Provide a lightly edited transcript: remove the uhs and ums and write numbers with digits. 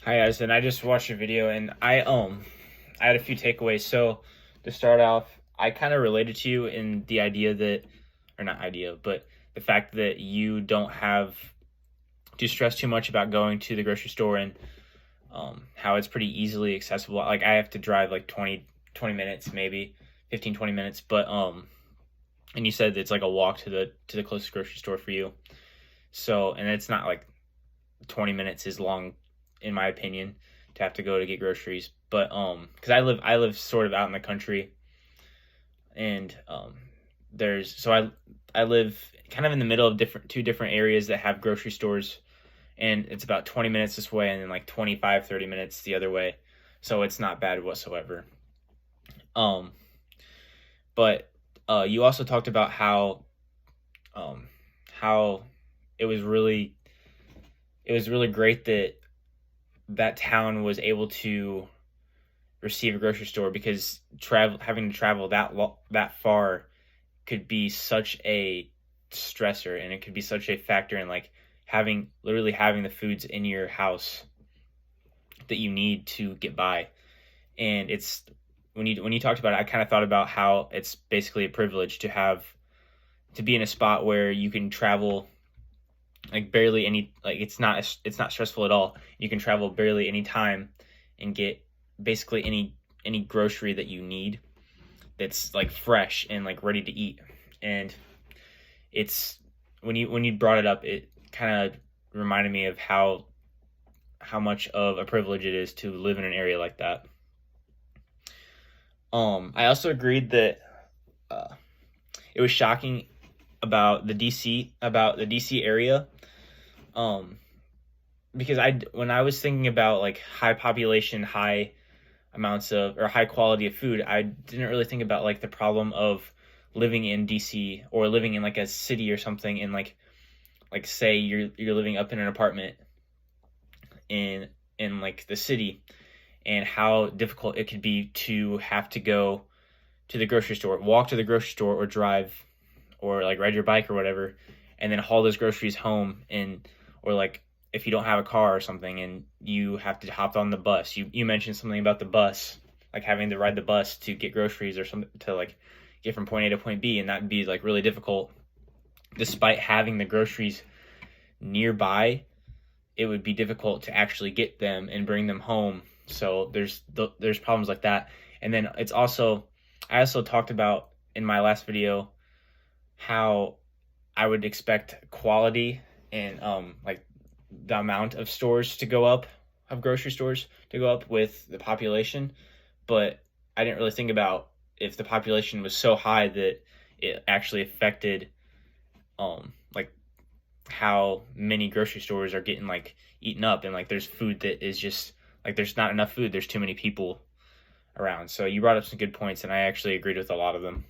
Hi guys, and I just watched a video and I had a few takeaways. So to start off, I kind of related to you in the idea that, or not idea, but the fact that you don't have to stress too much about going to the grocery store and how it's pretty easily accessible. Like I have to drive like 20 minutes, maybe 15 20 minutes, but and you said it's like a walk to the closest grocery store for you. So, and it's not like 20 minutes is long in my opinion to have to go to get groceries, but because I live sort of out in the country, and there's so I live kind of in the middle of two different areas that have grocery stores, and it's about 20 minutes this way and then like 25 30 minutes the other way, so it's not bad whatsoever. um but you also talked about um how it was really great that town was able to receive a grocery store, because having to travel that far could be such a stressor, and it could be such a factor in like having the foods in your house that you need to get by. And it's when you talked about it, I kind of thought about how it's basically a privilege to be in a spot where you can travel like barely any, like it's not stressful at all. You can travel barely any time and get basically any grocery that you need that's like fresh and like ready to eat. And it's when you brought it up, it kind of reminded me of how much of a privilege it is to live in an area like that. I also agreed that uh, it was shocking about the DC area. Um, because when I was thinking about like high population, high amounts of or high quality of food, I didn't really think about like the problem of living in DC or living in like a city or something, in like say you're living up in an apartment in like the city, and how difficult it could be to have to go to the grocery store, walk to the grocery store, or drive, or like ride your bike or whatever, and then haul those groceries home. And or like if you don't have a car or something and you have to hop on the bus. You mentioned something about the bus, like having to ride the bus to get groceries or something, to like get from point A to point B, and that'd be like really difficult. Despite having the groceries nearby, it would be difficult to actually get them and bring them home. So there's problems like that. And then I also talked about in my last video how I would expect quality and like the amount of stores to go up, of grocery stores to go up with the population, but I didn't really think about if the population was so high that it actually affected like how many grocery stores are getting like eaten up, and like there's food that is just like there's not enough food, there's too many people around. So you brought up some good points, and I actually agreed with a lot of them.